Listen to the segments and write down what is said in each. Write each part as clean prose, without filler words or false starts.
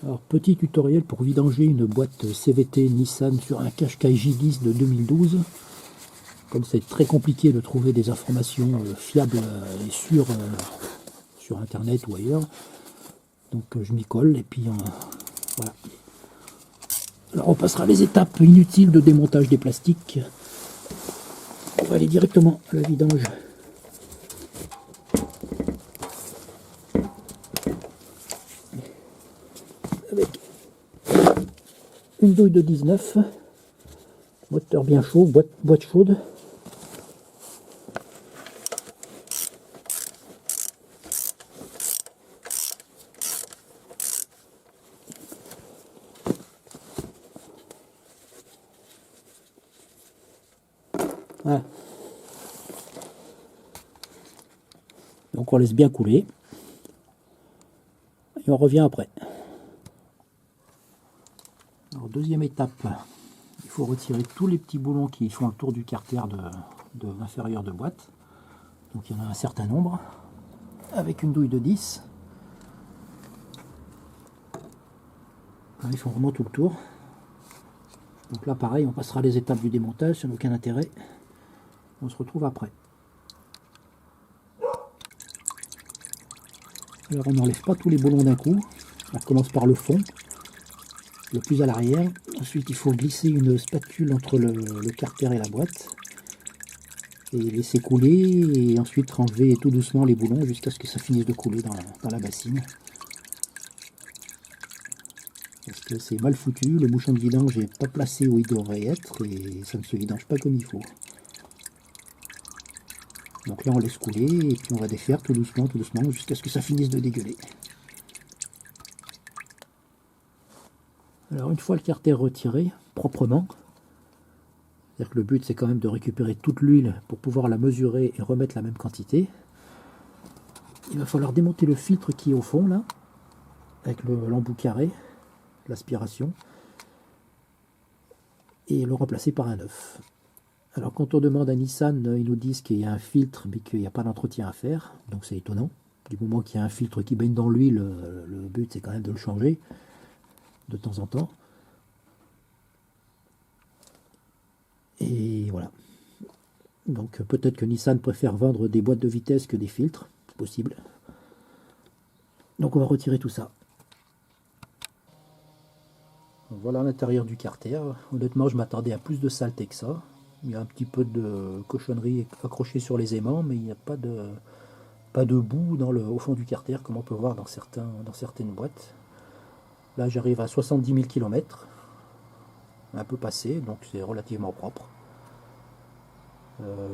Alors, petit tutoriel pour vidanger une boîte CVT Nissan sur un Qashqai J10 de 2012. Comme c'est très compliqué de trouver des informations fiables et sûres sur internet ou ailleurs, donc je m'y colle et puis voilà. Alors on passera les étapes inutiles de démontage des plastiques. On va aller directement à la vidange. Avec une douille de 19, moteur bien chaud, boîte chaude. Voilà. Donc on laisse bien couler et on revient après. Alors, deuxième étape, il faut retirer tous les petits boulons qui font le tour du carter de l'intérieur de boîte. Donc il y en a un certain nombre avec une douille de 10. Là, ils font vraiment tout le tour. Donc là pareil, on passera les étapes du démontage, ça n'a aucun intérêt. On se retrouve après. Alors on n'enlève pas tous les boulons d'un coup. On commence par le fond, le plus à l'arrière. Ensuite il faut glisser une spatule entre le carter et la boîte. Et laisser couler. Et ensuite enlever tout doucement les boulons jusqu'à ce que ça finisse de couler dans la bassine. Parce que c'est mal foutu, le bouchon de vidange n'est pas placé où il devrait être. Et ça ne se vidange pas comme il faut. Donc là on laisse couler et puis on va défaire tout doucement jusqu'à ce que ça finisse de dégueuler. Alors une fois le carter retiré proprement, c'est-à-dire que le but c'est quand même de récupérer toute l'huile pour pouvoir la mesurer et remettre la même quantité, il va falloir démonter le filtre qui est au fond là, avec l'embout carré, l'aspiration, et le remplacer par un neuf. Alors quand on demande à Nissan, ils nous disent qu'il y a un filtre mais qu'il n'y a pas d'entretien à faire, donc c'est étonnant. Du moment qu'il y a un filtre qui baigne dans l'huile, le but c'est quand même de le changer de temps en temps. Et voilà. Donc peut-être que Nissan préfère vendre des boîtes de vitesse que des filtres, c'est possible. Donc on va retirer tout ça. Voilà l'intérieur du carter. Honnêtement, je m'attendais à plus de saleté que ça. Il y a un petit peu de cochonnerie accrochée sur les aimants, mais il n'y a pas de boue au fond du carter, comme on peut voir dans certaines boîtes. Là, j'arrive à 70 000 km, un peu passé, donc c'est relativement propre.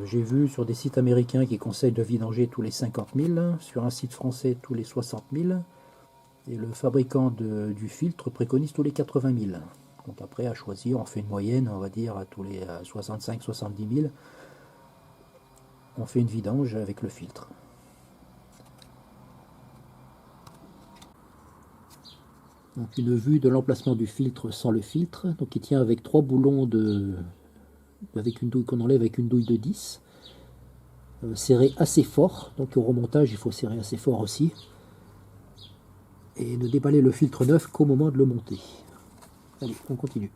J'ai vu sur des sites américains qui conseillent de vidanger tous les 50 000, sur un site français tous les 60 000, et le fabricant du filtre préconise tous les 80 000. Donc après, à choisir, on fait une moyenne, on va dire, à tous les 65-70 000, on fait une vidange avec le filtre. Donc une vue de l'emplacement du filtre sans le filtre. Donc il tient avec 3 boulons avec une douille qu'on enlève avec une douille de 10. Serré assez fort. Donc au remontage, il faut serrer assez fort aussi. Et ne déballer le filtre neuf qu'au moment de le monter. Allez, on continue.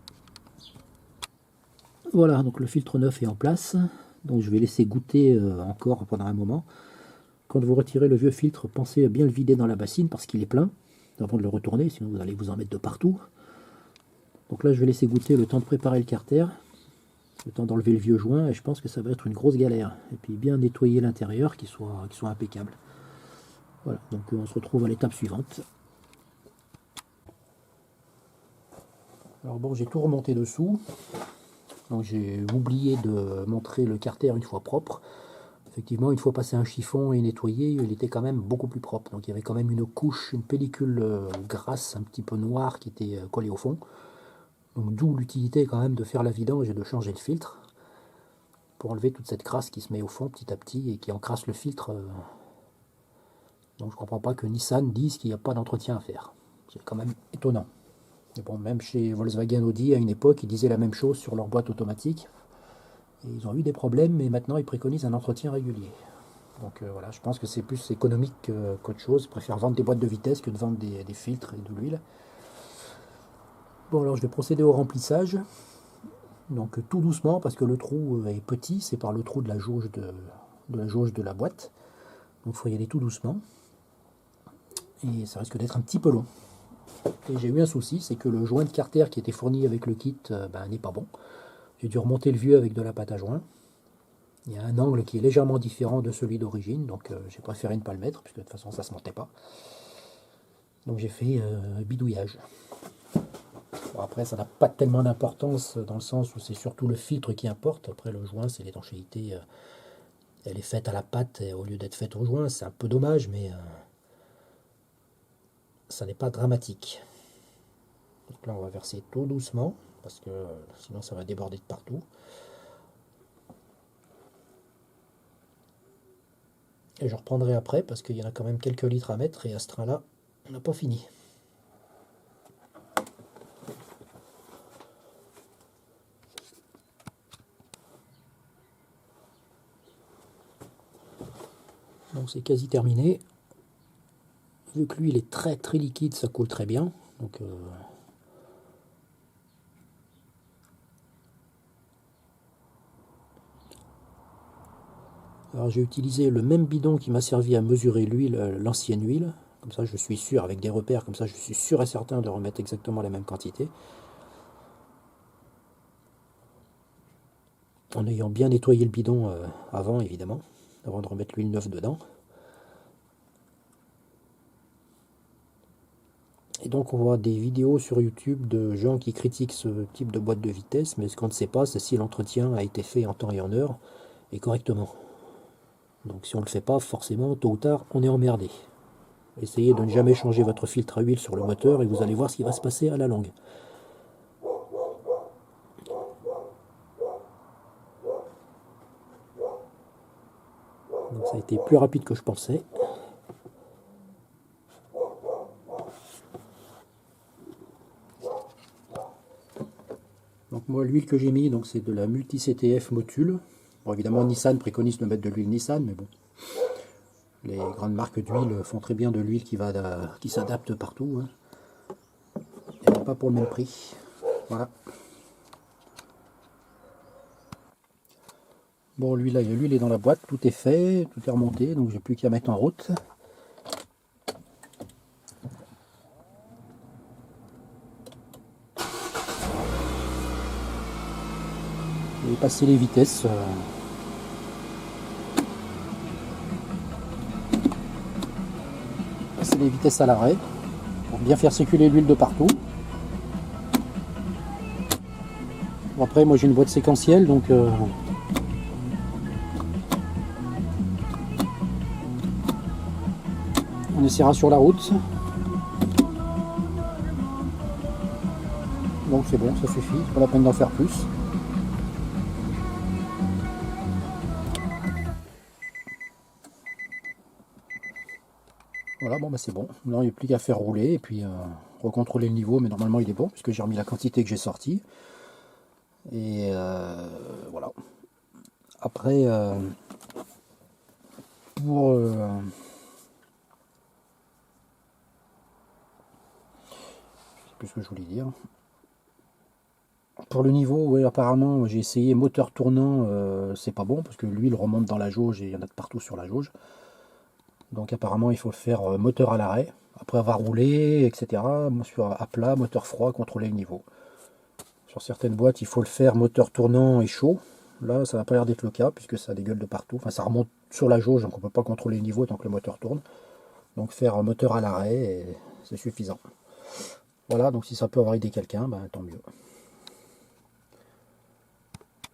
Voilà, donc le filtre neuf est en place. Donc je vais laisser goûter encore pendant un moment. Quand vous retirez le vieux filtre, pensez à bien le vider dans la bassine parce qu'il est plein avant de le retourner, sinon vous allez vous en mettre de partout. Donc là je vais laisser goûter le temps de préparer le carter, le temps d'enlever le vieux joint, et je pense que ça va être une grosse galère. Et puis bien nettoyer l'intérieur, qu'il soit impeccable. Voilà, donc on se retrouve à l'étape suivante. Alors bon, j'ai tout remonté dessous. Donc j'ai oublié de montrer le carter une fois propre. Effectivement, une fois passé un chiffon et nettoyé, il était quand même beaucoup plus propre. Donc il y avait quand même une couche, une pellicule grasse, un petit peu noire qui était collée au fond. Donc d'où l'utilité quand même de faire la vidange et de changer le filtre pour enlever toute cette crasse qui se met au fond petit à petit et qui encrasse le filtre. Donc je comprends pas que Nissan dise qu'il n'y a pas d'entretien à faire. C'est quand même étonnant. Et bon, même chez Volkswagen Audi, à une époque, ils disaient la même chose sur leur boîte automatique. Et ils ont eu des problèmes, mais maintenant ils préconisent un entretien régulier. Donc voilà, je pense que c'est plus économique qu'autre chose. Ils préfèrent vendre des boîtes de vitesse que de vendre des filtres et de l'huile. Bon, alors je vais procéder au remplissage. Donc tout doucement parce que le trou est petit, c'est par le trou de la jauge de la boîte. Donc il faut y aller tout doucement. Et ça risque d'être un petit peu long. Et j'ai eu un souci, c'est que le joint de carter qui était fourni avec le kit n'est pas bon. J'ai dû remonter le vieux avec de la pâte à joint. Il y a un angle qui est légèrement différent de celui d'origine, donc j'ai préféré ne pas le mettre, puisque de toute façon ça ne se montait pas. Donc j'ai fait bidouillage. Bon, après ça n'a pas tellement d'importance dans le sens où c'est surtout le filtre qui importe. Après le joint, c'est l'étanchéité, elle est faite à la pâte au lieu d'être faite au joint. C'est un peu dommage, mais ça n'est pas dramatique. Donc là on va verser tout doucement, parce que sinon ça va déborder de partout. Et je reprendrai après parce qu'il y en a quand même quelques litres à mettre et à ce train-là, on n'a pas fini. Donc c'est quasi terminé. Vu que l'huile est très très liquide, ça coule très bien. Donc alors j'ai utilisé le même bidon qui m'a servi à mesurer l'huile, l'ancienne huile. Comme ça je suis sûr, avec des repères, comme ça je suis sûr et certain de remettre exactement la même quantité. En ayant bien nettoyé le bidon avant évidemment, avant de remettre l'huile neuve dedans. Et donc on voit des vidéos sur YouTube de gens qui critiquent ce type de boîte de vitesse, mais ce qu'on ne sait pas, c'est si l'entretien a été fait en temps et en heure, et correctement. Donc si on ne le fait pas, forcément, tôt ou tard, on est emmerdé. Essayez de ne jamais changer votre filtre à huile sur le moteur, et vous allez voir ce qui va se passer à la longue. Donc ça a été plus rapide que je pensais. Donc moi l'huile que j'ai mis, donc c'est de la Multi CTF Motul. Bon évidemment Nissan préconise de mettre de l'huile Nissan, mais bon. Les grandes marques d'huile font très bien de l'huile qui s'adapte partout. Hein. Et pas pour le même prix. Voilà. Bon l'huile est dans la boîte, tout est fait, tout est remonté, donc j'ai plus qu'à mettre en route. Je vais passer les vitesses. Passer les vitesses à l'arrêt pour bien faire circuler l'huile de partout. Bon, après moi j'ai une boîte séquentielle donc on essaiera sur la route. Donc c'est bon, ça suffit, pas la peine d'en faire plus. Voilà, bon bah c'est bon. Maintenant il n'y a plus qu'à faire rouler et puis recontrôler le niveau, mais normalement il est bon puisque j'ai remis la quantité que j'ai sortie. Et voilà. Après, pour je sais plus ce que je voulais dire. Pour le niveau, oui, apparemment j'ai essayé moteur tournant, c'est pas bon parce que l'huile remonte dans la jauge et il y en a de partout sur la jauge. Donc apparemment il faut le faire moteur à l'arrêt, après avoir roulé, etc. À plat, moteur froid, contrôler le niveau. Sur certaines boîtes il faut le faire moteur tournant et chaud. Là ça n'a pas l'air d'être le cas puisque ça dégueule de partout. Enfin ça remonte sur la jauge donc on ne peut pas contrôler le niveau tant que le moteur tourne. Donc faire moteur à l'arrêt c'est suffisant. Voilà, donc si ça peut avoir aidé quelqu'un, ben, tant mieux.